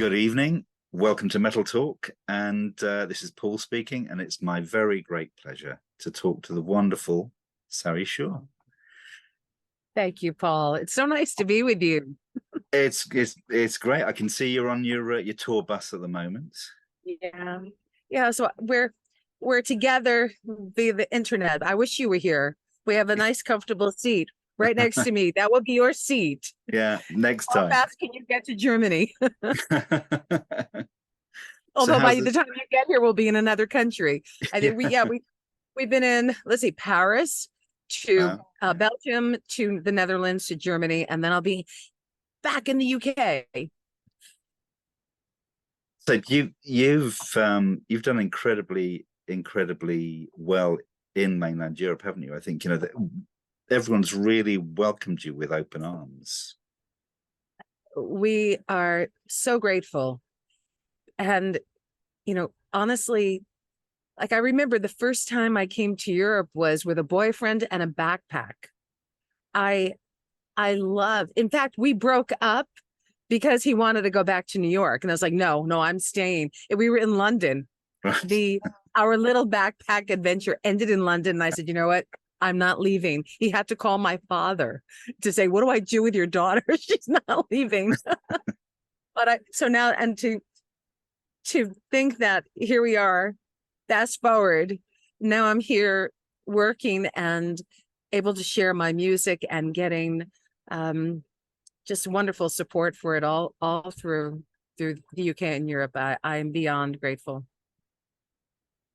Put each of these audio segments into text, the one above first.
Good evening. Welcome to Metal Talk. And this is Paul speaking. And it's my very great pleasure to talk to the wonderful Sari Schorr. Thank you, Paul. It's so nice to be with you. It's great. I can see you're on your tour bus at the moment. Yeah. So we're together via the internet. I wish you were here. We have a nice, comfortable seat right next to me. That would be your seat. Yeah, next How time. fast can you get to Germany? So Although by the time you get here, we'll be in another country. I think we've been in, let's see, Paris to Belgium, to the Netherlands, to Germany, and then I'll be back in the UK. So you've done incredibly well in mainland Europe, haven't you? I think that everyone's really welcomed you with open arms. We are so grateful. And, honestly, like I remember the first time I came to Europe was with a boyfriend and a backpack. I love, in fact, we broke up because he wanted to go back to New York. And I was like, no, I'm staying. And we were in London. Right. Our little backpack adventure ended in London. And I said, you know what? I'm not leaving. He had to call my father to say, what do I do with your daughter? She's not leaving. So now, and to think that here we are, fast forward, now I'm here working and able to share my music and getting just wonderful support for it all through the UK and Europe. I am beyond grateful.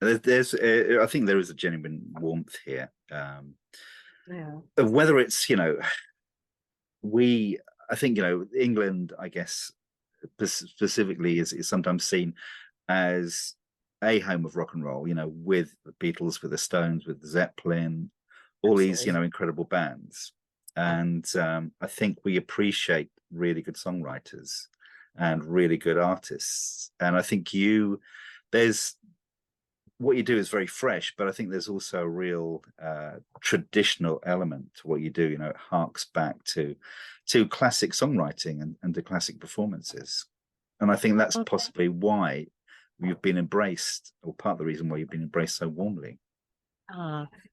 I think there is a genuine warmth here. Yeah. Whether it's, I think, England, I guess, specifically is sometimes seen as a home of rock and roll, with the Beatles, with the Stones, with Zeppelin, all these, incredible bands. And I think we appreciate really good songwriters and really good artists. And I think what you do is very fresh, but I think there's also a real traditional element to what you do. It harks back to classic songwriting and to classic performances. And I think that's possibly why you've been embraced, or part of the reason why you've been embraced so warmly.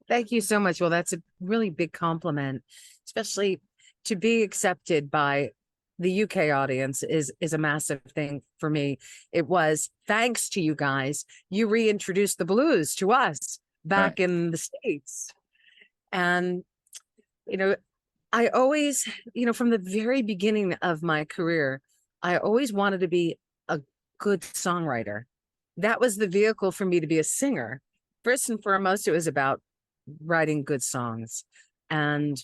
Thank you so much. Well, that's a really big compliment, especially to be accepted by the UK audience is a massive thing for me. It was thanks to you guys. You reintroduced the blues to us back in the States. And, I always, from the very beginning of my career, I always wanted to be a good songwriter. That was the vehicle for me to be a singer. First and foremost, it was about writing good songs. And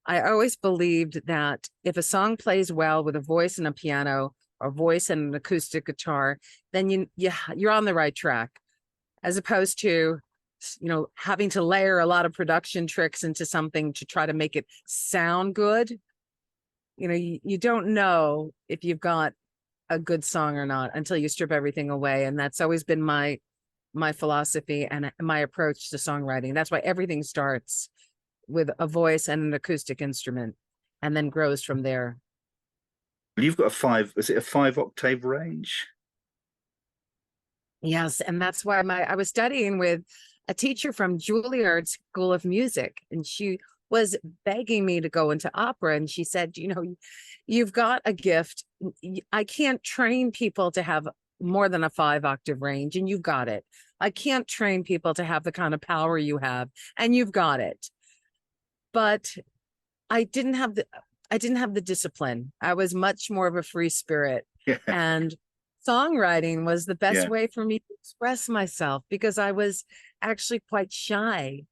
I always believed that if a song plays well with a voice and a piano, or voice and an acoustic guitar, then you're on the right track, as opposed to, having to layer a lot of production tricks into something to try to make it sound good. You don't know if you've got a good song or not until you strip everything away. And that's always been my philosophy and my approach to songwriting. That's why everything starts with a voice and an acoustic instrument and then grows from there. You've got is it a 5-octave range? Yes. And that's why I was studying with a teacher from Juilliard School of Music, and she was begging me to go into opera. And she said, you've got a gift. I can't train people to have more than a 5-octave range, and you've got it. I can't train people to have the kind of power you have, and you've got it. But I didn't have the discipline. I was much more of a free spirit. Yeah. And songwriting was the best way for me to express myself, because I was actually quite shy.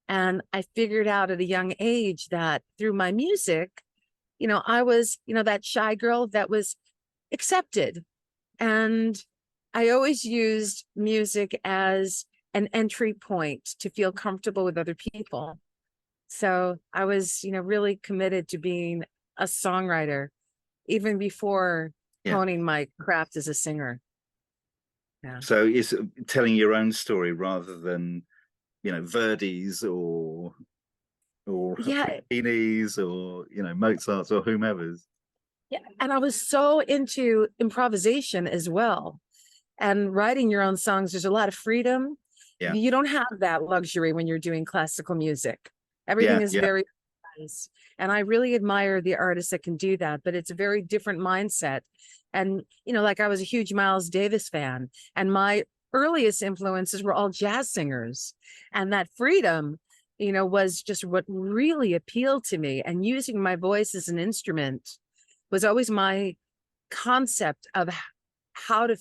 And I figured out at a young age that through my music, I was, that shy girl that was accepted. And I always used music as an entry point to feel comfortable with other people. So I was, really committed to being a songwriter, even before honing my craft as a singer. Yeah. So it's telling your own story rather than, Verdi's or Puccini's or, Mozart's or whomever's. Yeah, and I was so into improvisation as well. And writing your own songs, there's a lot of freedom. Yeah, You don't have that luxury when you're doing classical music. yeah, Everything is yeah, very nice. And I really admire the artists that can do that, but it's a very different mindset. And, like I was a huge Miles Davis fan, and my earliest influences were all jazz singers. And that freedom, was just what really appealed to me. And using my voice as an instrument was always my concept of how to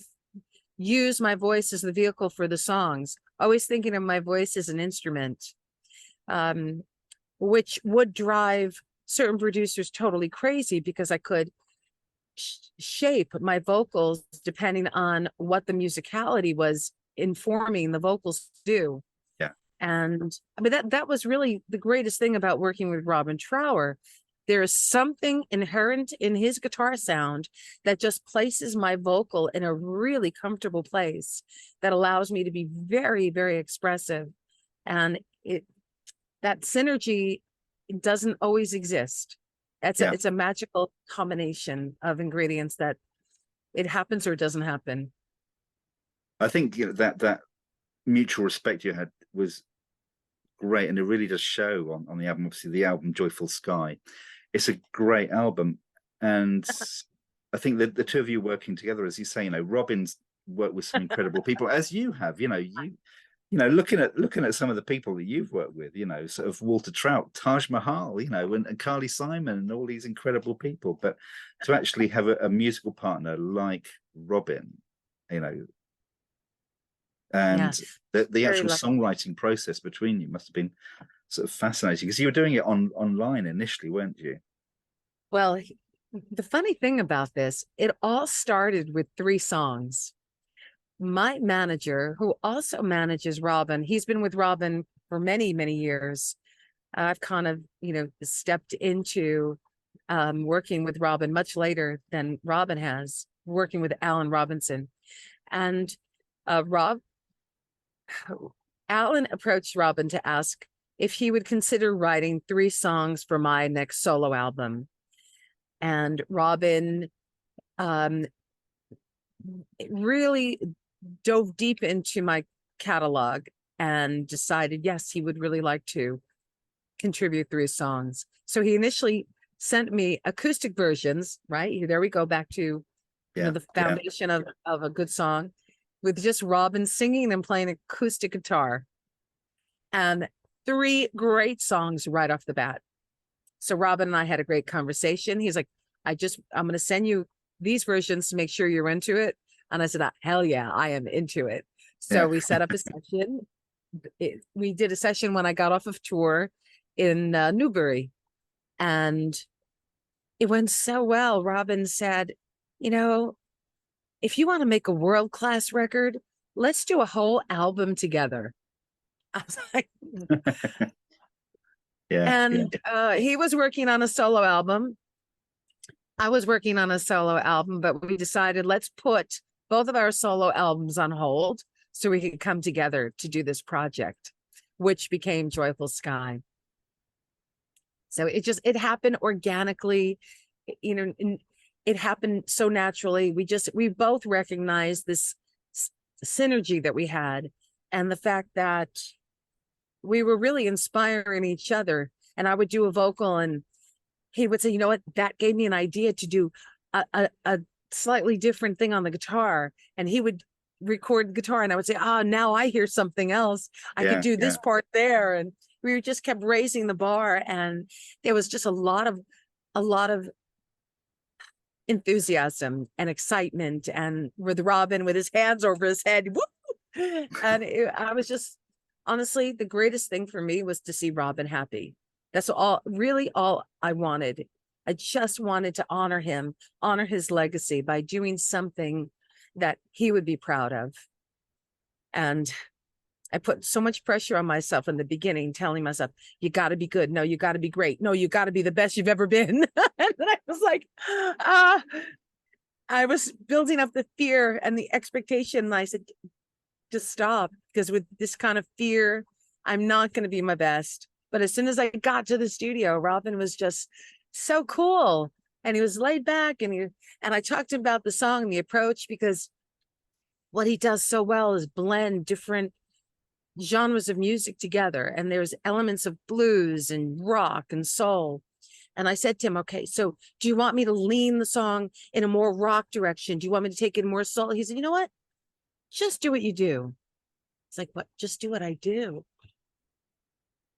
use my voice as the vehicle for the songs, always thinking of my voice as an instrument, um, which would drive certain producers totally crazy because I could shape my vocals depending on what the musicality was informing the vocals do. yeah, And I mean, that was really the greatest thing about working with Robin Trower. There is something inherent in his guitar sound that just places my vocal in a really comfortable place that allows me to be very, very expressive. And that synergy doesn't always exist. yeah. It's a magical combination of ingredients that it happens or it doesn't happen. I think that mutual respect you had was great, and it really does show on the album. Obviously, the album Joyful Sky, it's a great album, and I think that the two of you working together, as you say, Robin's worked with some incredible people, as you have. Looking at some of the people that you've worked with, sort of Walter Trout, Taj Mahal, and Carly Simon, and all these incredible people. But to actually have a musical partner like Robin, you know, Yeah, and the very actual lucky. songwriting process between you must have been sort of fascinating, because you were doing it online initially, weren't you? Well, the funny thing about this, it all started with 3 songs. My manager, who also manages Robin, he's been with Robin for many, many years. I've kind of, stepped into working with Robin much later than Robin has, working with Alan Robinson. And Rob, Alan approached Robin to ask if he would consider writing 3 songs for my next solo album. And Robin really dove deep into my catalog and decided, yes, he would really like to contribute 3 songs. So he initially sent me acoustic versions, right? There we go back to, Yeah, the yeah, foundation of a good song, with just Robin singing and playing acoustic guitar. And 3 great songs right off the bat. So Robin and I had a great conversation. He's like, I'm going to send you these versions to make sure you're into it. And I said, hell yeah, I am into it. yeah. So we set up a session. We did a session when I got off of tour in Newbury, and it went so well. Robin said, if you want to make a world-class record, let's do a whole album together. I was like, Yeah, yeah, and he was working on a solo album. I was working on a solo album, but we decided let's put both of our solo albums on hold so we could come together to do this project, which became Joyful Sky. So it happened organically, it happened so naturally. We both recognized this synergy that we had, and the fact that we were really inspiring each other. And I would do a vocal and he would say, you know what, that gave me an idea to do a slightly different thing on the guitar. And he would record guitar and I would say, now I hear something else. I could yeah, do yeah, this part there. And we just kept raising the bar. And there was just a lot of enthusiasm and excitement. And with Robin with his hands over his head, whoop, and I was just, honestly, the greatest thing for me was to see Robin happy. That's really all I wanted. I just wanted to honor him, honor his legacy by doing something that he would be proud of. And I put so much pressure on myself in the beginning, telling myself, you got to be good. No, you got to be great. No, you got to be the best you've ever been. And then I was like, I was building up the fear and the expectation. And I said, just stop, because with this kind of fear, I'm not going to be my best. But as soon as I got to the studio, Robin was just so cool. and he was laid back, and I talked to him about the song and the approach, because what he does so well is blend different genres of music together, and there's elements of blues and rock and soul. And I said to him, okay, so do you want me to lean the song in a more rock direction? Do you want me to take it more soul? He said, you know what? Just do what you do. It's like, what? Just do what I do.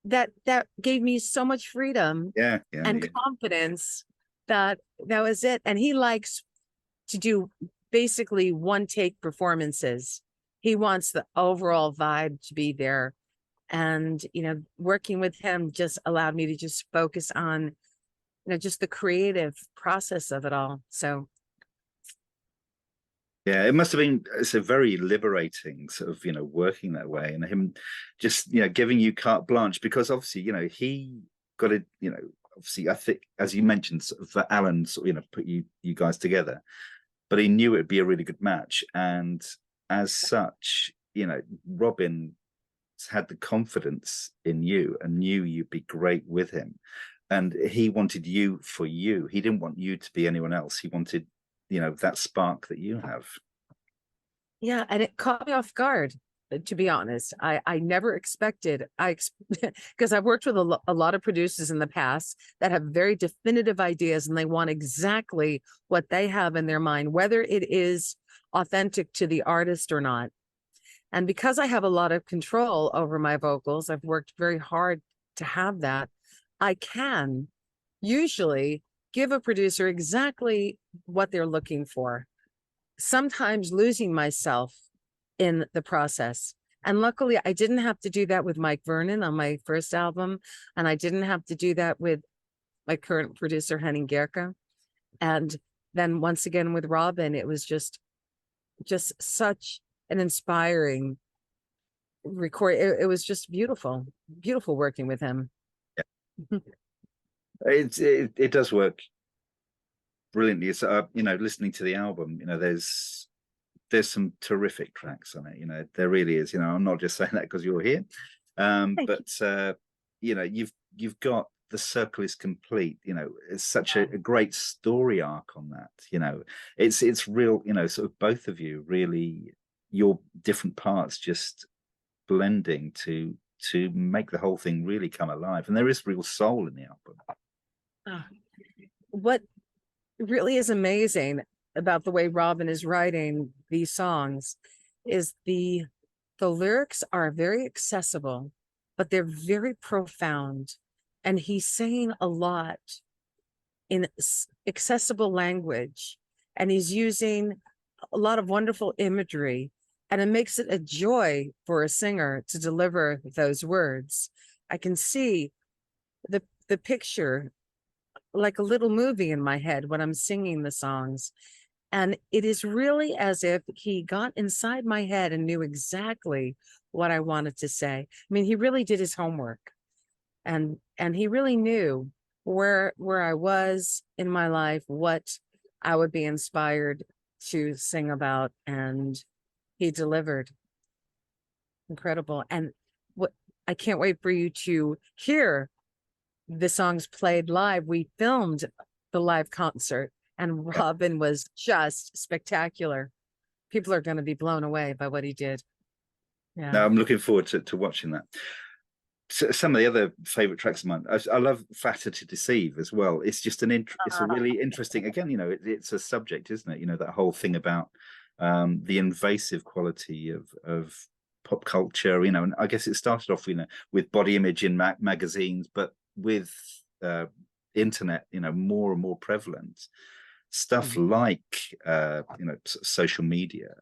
That gave me so much freedom Yeah, and confidence that was it. And he likes to do basically one take performances. He wants the overall vibe to be there. And, working with him just allowed me to just focus on, just the creative process of it all. So yeah, it must have been, it's a very liberating sort of, working that way, and him just, giving you carte blanche, because obviously, he got it, obviously, I think, as you mentioned, sort of, Alan sort of, put you guys together, but he knew it'd be a really good match. And as such, Robin had the confidence in you and knew you'd be great with him. And he wanted you for you. He didn't want you to be anyone else. He wanted, that spark that you have. yeah, and it caught me off guard, to be honest. I never expected, because I've worked with a lot of producers in the past that have very definitive ideas, and they want exactly what they have in their mind, whether it is authentic to the artist or not. And because I have a lot of control over my vocals, I've worked very hard to have that. I can usually give a producer exactly what they're looking for, sometimes losing myself in the process. And luckily, I didn't have to do that with Mike Vernon on my first album. And I didn't have to do that with my current producer, Henning Gerke. And then once again with Robin, it was just such an inspiring record. It was just beautiful working with him. Yeah. It does work brilliantly. It's listening to the album, there's some terrific tracks on it. There really is. I'm not just saying that because you're here, but you've got The Circle Is Complete. It's such a great story arc on that. It's real. Sort of both of you really, your different parts just blending to make the whole thing really come alive, and there is real soul in the album. What really is amazing about the way Robin is writing these songs is the lyrics are very accessible, but they're very profound, and he's saying a lot in accessible language, and he's using a lot of wonderful imagery, and it makes it a joy for a singer to deliver those words. I can see the picture like a little movie in my head when I'm singing the songs. And it is really as if he got inside my head and knew exactly what I wanted to say. I mean, he really did his homework, and he really knew where I was in my life, what I would be inspired to sing about, and he delivered. Incredible. And what I can't wait for you to hear the songs played live. We filmed the live concert, and Robin was just spectacular. People are going to be blown away by what he did. Yeah. No, I'm looking forward to watching that. So some of the other favorite tracks of mine, I love Fatter to Deceive as well. It's just it's a really interesting, again, it's a subject, isn't it? That whole thing about the invasive quality of pop culture, and I guess it started off, with body image in magazines, but with internet, more and more prevalent stuff, like social media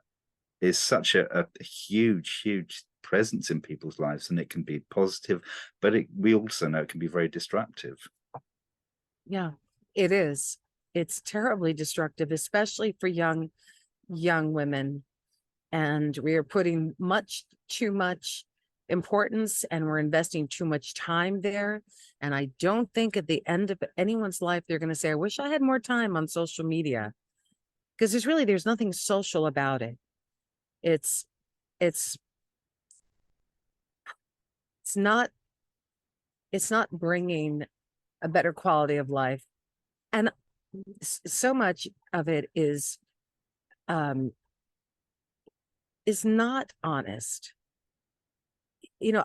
is such a huge presence in people's lives, and it can be positive, but we also know it can be very destructive. Yeah, it is. It's terribly destructive, especially for young women, and we are putting too much importance, and we're investing too much time there. And I don't think at the end of anyone's life they're going to say, I wish I had more time on social media, because there's nothing social about it. It's not bringing a better quality of life. And so much of it is not honest. You know,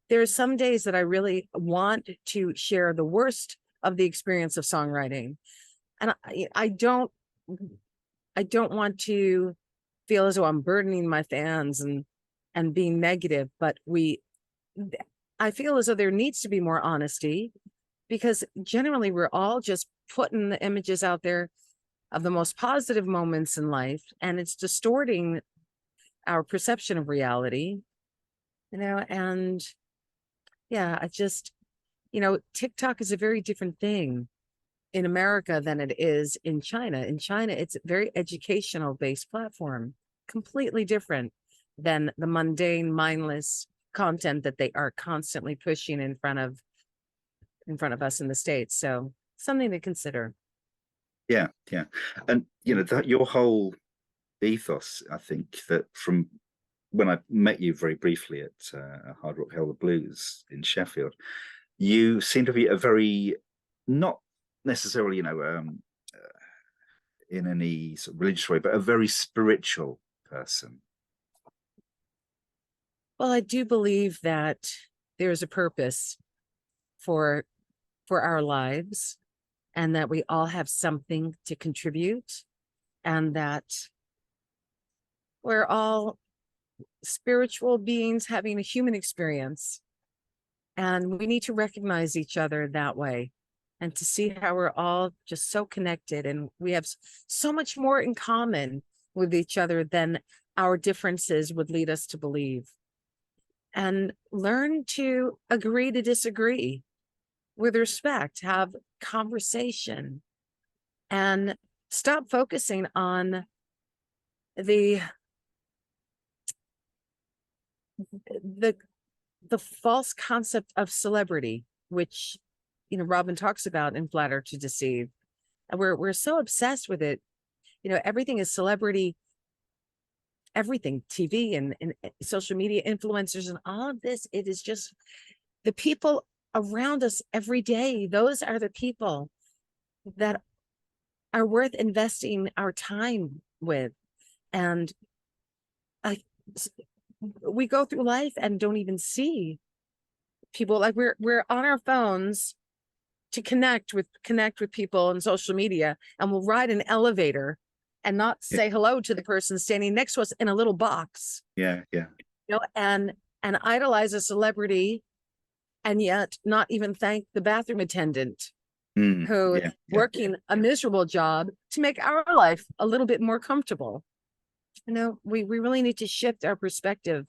there are some days that I really want to share the worst of the experience of songwriting. And I don't want to feel as though I'm burdening my fans and being negative, but I feel as though there needs to be more honesty, because generally we're all just putting the images out there of the most positive moments in life, and it's distorting our perception of reality, you know. And yeah, TikTok is a very different thing in America than it is in China. In China, it's a very educational based platform, completely different than the mundane, mindless content that they are constantly pushing in front of us in the States. So something to consider. Yeah, yeah. And that your whole ethos, I think, that from when I met you very briefly at Hard Rock Hell the Blues in Sheffield, you seem to be a very, not necessarily, in any sort of religious way, but a very spiritual person. Well, I do believe that there is a purpose for our lives, and that we all have something to contribute, and that we're all spiritual beings having a human experience, and we need to recognize each other that way, and to see how we're all just so connected, and we have so much more in common with each other than our differences would lead us to believe. And learn to agree to disagree with respect, have conversation, and stop focusing on the false concept of celebrity, which Robin talks about in Flatter to Deceive. And we're so obsessed with it. Everything is celebrity, everything, TV and social media influencers and all of this. It is just the people around us every day. Those are the people that are worth investing our time with. And we go through life and don't even see people. Like we're on our phones to connect with people on social media, and we'll ride an elevator and not say hello to the person standing next to us in a little box. Yeah. And idolize a celebrity, and yet not even thank the bathroom attendant who working a miserable job to make our life a little bit more comfortable. We really need to shift our perspective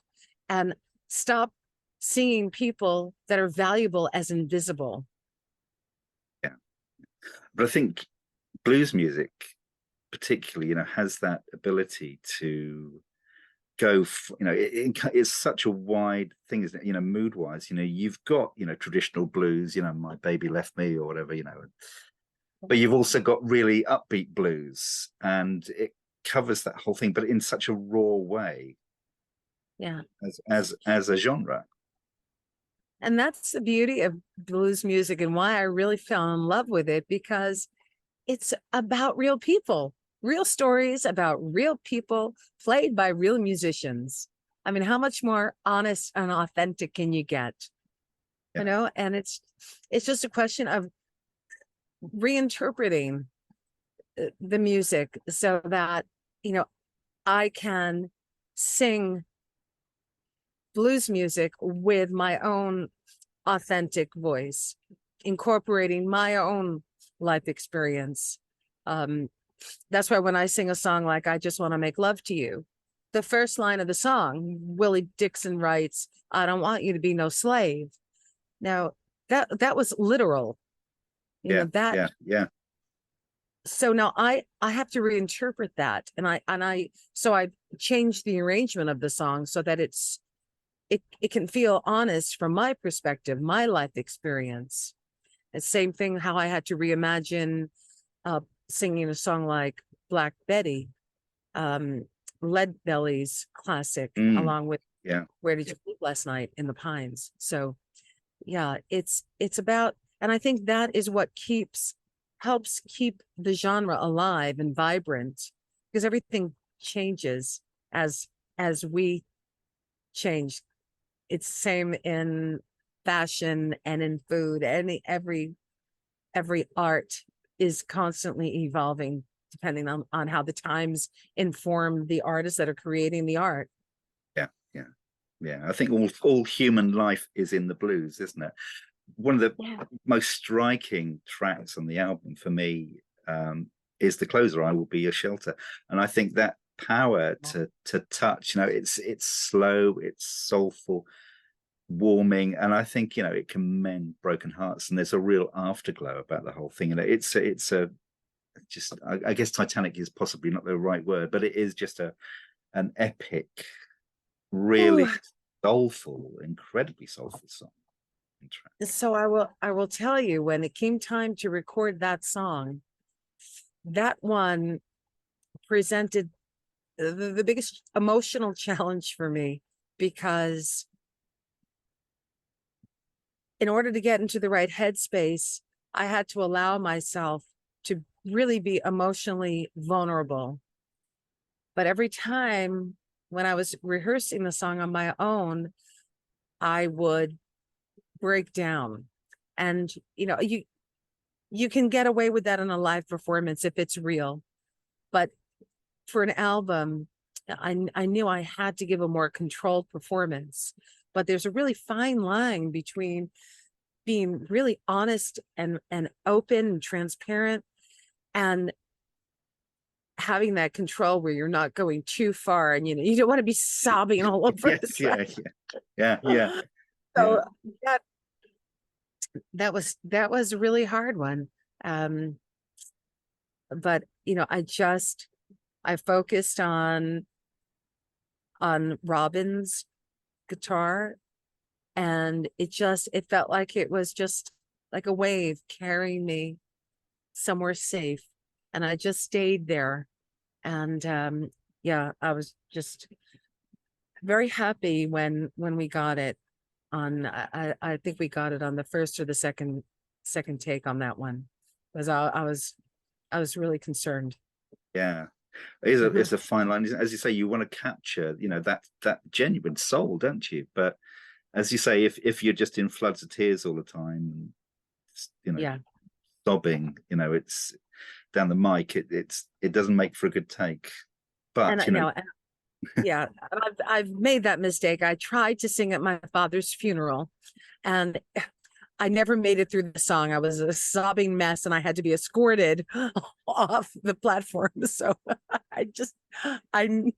and stop seeing people that are valuable as invisible. Yeah. But I think blues music particularly, has that ability to go, it's such a wide thing, isn't it? Mood wise, you've got, traditional blues, My Baby Left Me or whatever, but you've also got really upbeat blues, and it covers that whole thing, but in such a raw way. Yeah. As a genre. And that's the beauty of blues music, and why I really fell in love with it, because it's about real people, real stories about real people played by real musicians. I mean, how much more honest and authentic can you get? And it's just a question of reinterpreting the music so that, I can sing blues music with my own authentic voice, incorporating my own life experience. That's why when I sing a song like I Just Want to Make Love to You, the first line of the song, Willie Dixon writes, "I don't want you to be no slave." Now that was literal. Yeah. So now I have to reinterpret that, and I changed the arrangement of the song so that it can feel honest from my perspective, my life experience. The same thing how I had to reimagine singing a song like Black Betty, Leadbelly's classic, along with Where Did You Sleep Last Night in the Pines. So yeah, it's about, and I think that is what keeps helps keep the genre alive and vibrant, because everything changes as we change. It's same in fashion and in food, and every art is constantly evolving depending on how the times inform the artists that are creating the art. Yeah, yeah, yeah. I think all human life is in the blues, isn't it? One of the most striking tracks on the album for me is the closer, "I Will Be Your Shelter," and I think that power to touch, it's slow, it's soulful, warming, and I think it can mend broken hearts, and there's a real afterglow about the whole thing. And it's a just, I guess Titanic is possibly not the right word, but it is just an epic, really Ooh. soulful, incredibly soulful song. So I will tell you, when it came time to record that song, that one presented the biggest emotional challenge for me, because in order to get into the right headspace, I had to allow myself to really be emotionally vulnerable. But every time when I was rehearsing the song on my own, I would break down. And you can get away with that in a live performance if it's real, but for an album, I knew I had to give a more controlled performance. But there's a really fine line between being really honest and open and transparent, and having that control where you're not going too far, and you don't want to be sobbing all over the track. Yeah. So that was a really hard one. But I focused on Robin's guitar, and it felt like it was just like a wave carrying me somewhere safe, and I just stayed there. And I was just very happy when we got it on. I think we got it on the first or the second take on that one, because I was really concerned. Yeah. It's a fine line, as you say. You want to capture that genuine soul, don't you? But as you say, if you're just in floods of tears all the time, sobbing, it's down the mic, it doesn't make for a good take. But yeah, I've made that mistake. I tried to sing at my father's funeral, and I never made it through the song. I was a sobbing mess, and I had to be escorted off the platform. So I knew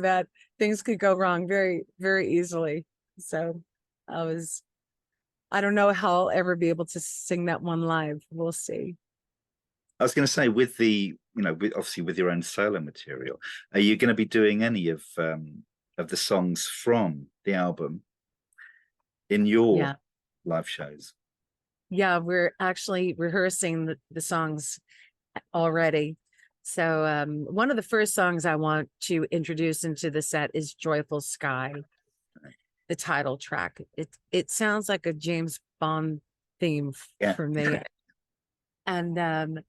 that things could go wrong very, very easily. So I don't know how I'll ever be able to sing that one live. We'll see. I was going to say, with obviously with your own solo material, are you going to be doing any of the songs from the album in your live shows? Yeah, we're actually rehearsing the songs already. So one of the first songs I want to introduce into the set is "Joyful Sky," the title track. It sounds like a James Bond theme for me. And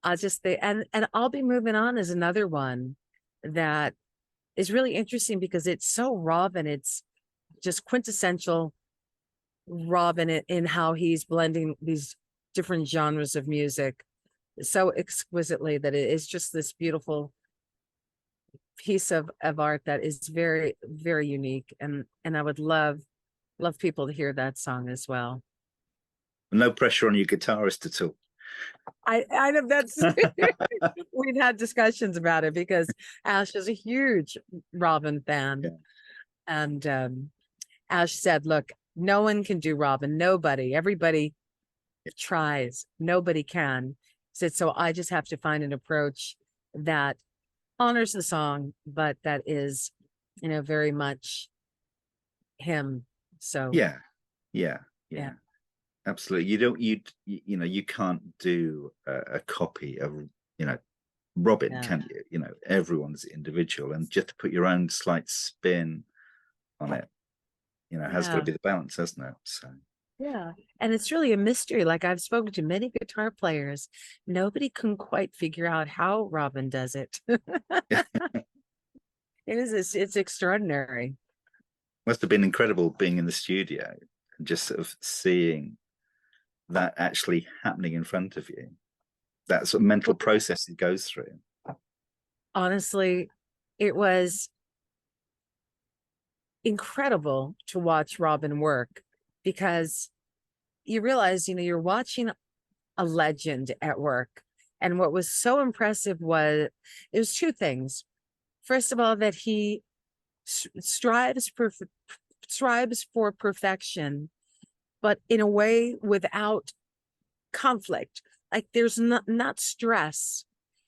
I'll just say, and "I'll Be Moving On" is another one that is really interesting, because it's so Robin. It's just quintessential Robin in how he's blending these different genres of music so exquisitely, that it is just this beautiful piece of art that is very, very unique. And I would love people to hear that song as well. No pressure on your guitarist at all. I know that's we've had discussions about it, because Ash is a huge Robin fan. And Ash said, look, no one can do Robin. Nobody. Everybody tries. Nobody can. He said, so I just have to find an approach that honors the song, but that is, very much him. So yeah. Absolutely. You can't do a copy of Robin, can you? Everyone's individual, and just to put your own slight spin on it, has got to be the balance, hasn't it? So Yeah. And it's really a mystery. Like I've spoken to many guitar players. Nobody can quite figure out how Robin does it. It's extraordinary. Must have been incredible being in the studio and just sort of seeing that actually happening in front of you. That sort of mental Well, process it goes through. honestly, it was incredible to watch Robin work because you realize, you're watching a legend at work. And what was so impressive was it was two things. First of all, that he strives for perfection, but in a way without conflict. Like there's not stress.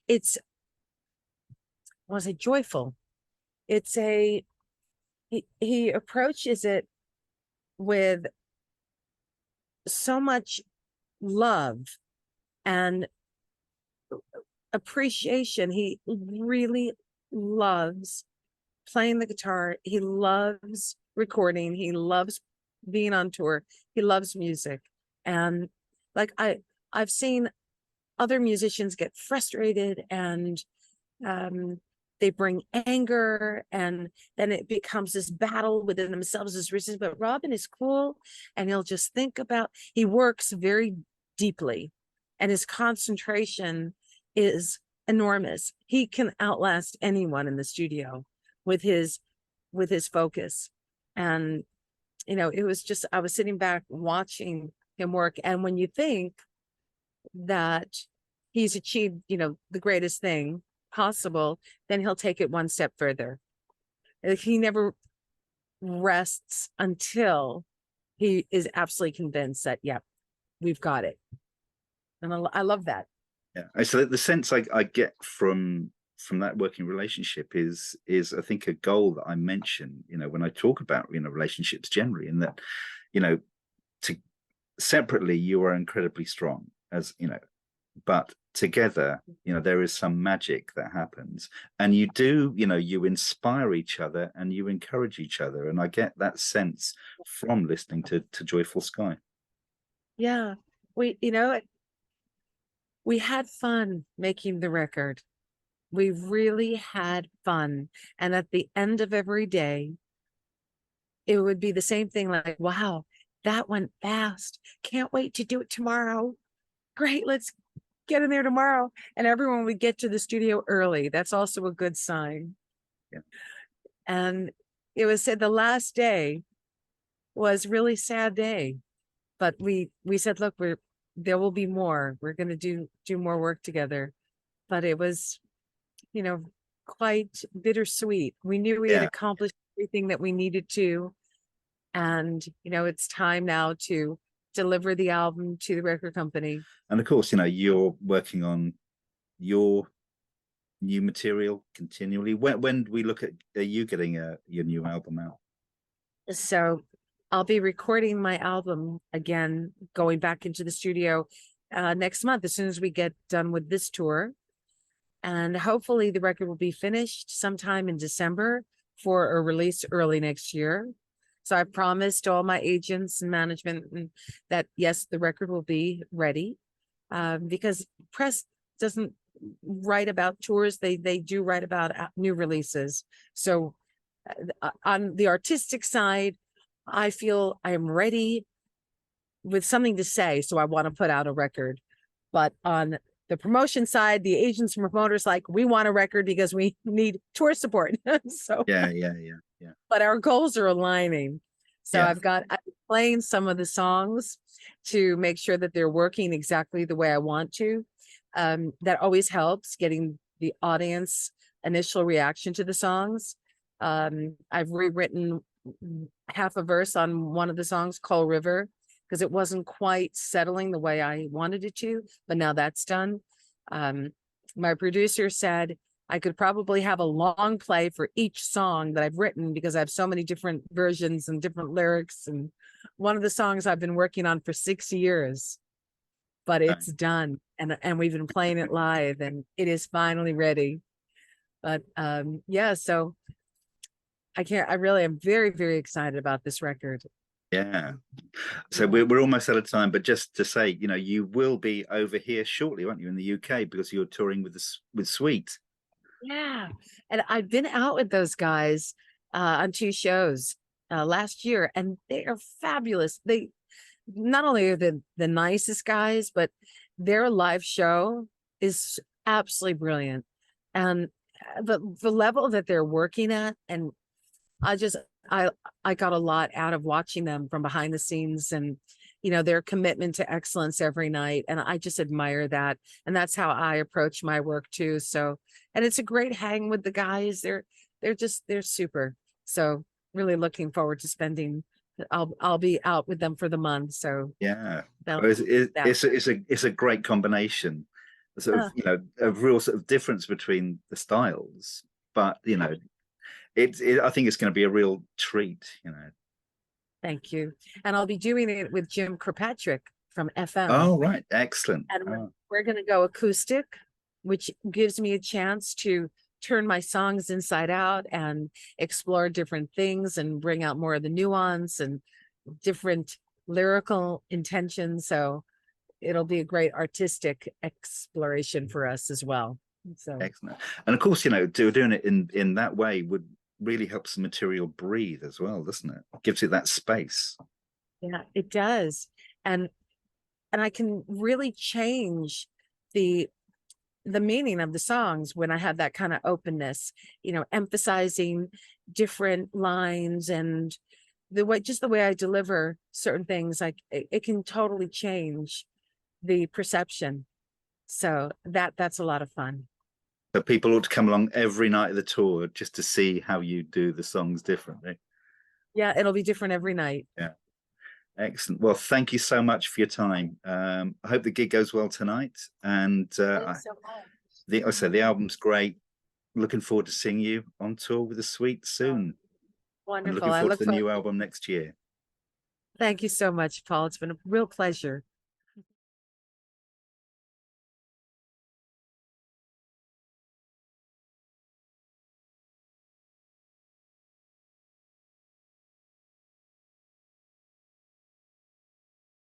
It's, was it joyful? It's he approaches it with so much love and appreciation. He really loves playing the guitar. He loves recording. He loves being on tour. He loves music. And like I've seen other musicians get frustrated and they bring anger, and then it becomes this battle within themselves as reasons. But Robin is cool, and he'll just think about, he works very deeply, and his concentration is enormous. He can outlast anyone in the studio with his focus. And it was just, I was sitting back watching him work, and when you think that he's achieved, the greatest thing possible, then he'll take it one step further. He never rests until he is absolutely convinced that, yeah, we've got it. And I love that. Yeah. So the sense I get from that working relationship is I think a goal that I mention, when I talk about, relationships generally, in that, to separately you are incredibly strong, as but together, there is some magic that happens, and you do, you inspire each other and you encourage each other. And I get that sense from listening to Joyful Sky. Yeah. We had fun making the record. We really had fun. And at the end of every day, it would be the same thing, like, wow, that went fast. Can't wait to do it tomorrow. Great, let's get in there tomorrow. And everyone would get to the studio early. That's also a good sign. Yeah. And it was said the last day was really sad day. But we said, look, there will be more. We're gonna do more work together. But it was, quite bittersweet. We knew we had Yeah. accomplished everything that we needed to. And, it's time now to deliver the album to the record company. And of course, you're working on your new material continually. When do we look at, are you getting your new album out? So I'll be recording my album again, going back into the studio next month, as soon as we get done with this tour. And hopefully the record will be finished sometime in December for a release early next year. So I promised all my agents and management that, yes, the record will be ready, because press doesn't write about tours. They do write about new releases. So on the artistic side, I feel I am ready with something to say. So I want to put out a record. But on the promotion side, the agents and promoters, like, we want a record because we need tour support. So Yeah. but our goals are aligning. So Yeah. I'm playing some of the songs to make sure that they're working exactly the way I want to. That always helps, getting the audience initial reaction to the songs. I've rewritten half a verse on one of the songs, Coal River, because it wasn't quite settling the way I wanted it to, but now that's done. My producer said I could probably have a long play for each song that I've written, because I have so many different versions and different lyrics. And one of the songs I've been working on for 6 years, but it's done. And we've been playing it live, and it is finally ready. But yeah, so I really am very, very excited about this record. Yeah. So we're almost out of time, but just to say, you know, you will be over here shortly, won't you, in the UK, because you're touring with with Sweet. Yeah. And I've been out with those guys on 2 shows last year, and they are fabulous. They not only are the nicest guys, but their live show is absolutely brilliant. And the level that they're working at, and I just I I got a lot out of watching them from behind the scenes, and their commitment to excellence every night, and I just admire that, and that's how I approach my work too. So, and it's a great hang with the guys. They're super. So really looking forward to spending. I'll be out with them for the month. So Yeah, that'll well, that. it's a great combination, sort of, Uh, you know, a real sort of difference between the styles, but you know, I think it's going to be a real treat, you know. Thank you. And I'll be doing it with Jim Kirkpatrick from FM. Oh, right, excellent. And Oh, we're going to go acoustic, which gives me a chance to turn my songs inside out and explore different things and bring out more of the nuance and different lyrical intentions. So it'll be a great artistic exploration for us as well. So excellent. And of course, you know, doing it in that way would really helps the material breathe as well, doesn't it? Gives it that space. yeah, it does. And I can really change the meaning of the songs when I have that kind of openness, emphasizing different lines and the way I deliver certain things, like it can totally change the perception. So that's a lot of fun. So people ought to come along every night of the tour just to see how you do the songs differently. Yeah, it'll be different every night. Yeah. Excellent. Well, thank you so much for your time. I hope the gig goes well tonight. And Thanks so much. I say the album's great. Looking forward to seeing you on tour with the Sweet soon. And Wonderful. looking I forward to look the forward. new album next year. Thank you so much, Paul. It's been a real pleasure.